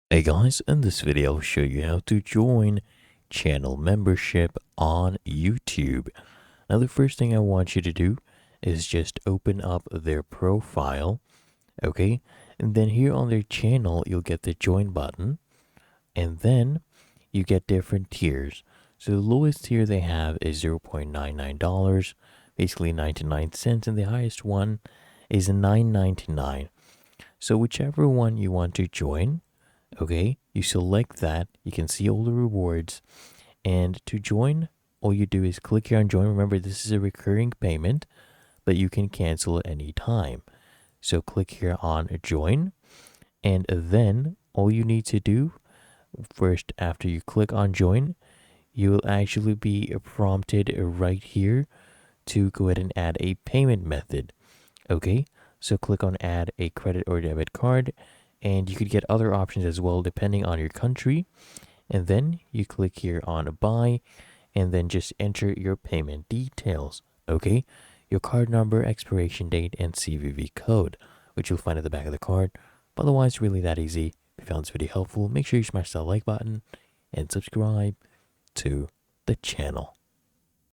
Hey guys, in this video I'll show you how to join channel membership on YouTube. Now the first thing I want you to do is just open up their profile, okay? And then here on their channel you'll get the join button, and then you get different tiers. So the lowest tier they have is $0.99, basically 99 cents, and the highest one is $9.99. So whichever one you want to join, okay, you select that. You can see all the rewards, and to join, all you do is click here on join. Remember, this is a recurring payment, but you can cancel at any time. So click here on join, and then all you need to do first, after you click on join, you will actually be prompted right here to go ahead and add a payment method. Okay, so click on add a credit or debit card, and you could get other options as well depending on your country. And then you click here on buy, and then just enter your payment details. Okay, your card number, expiration date, and CVV code, which you'll find at the back of the card. But otherwise, really that easy. If you found this video helpful, make sure you smash that like button and subscribe to the channel.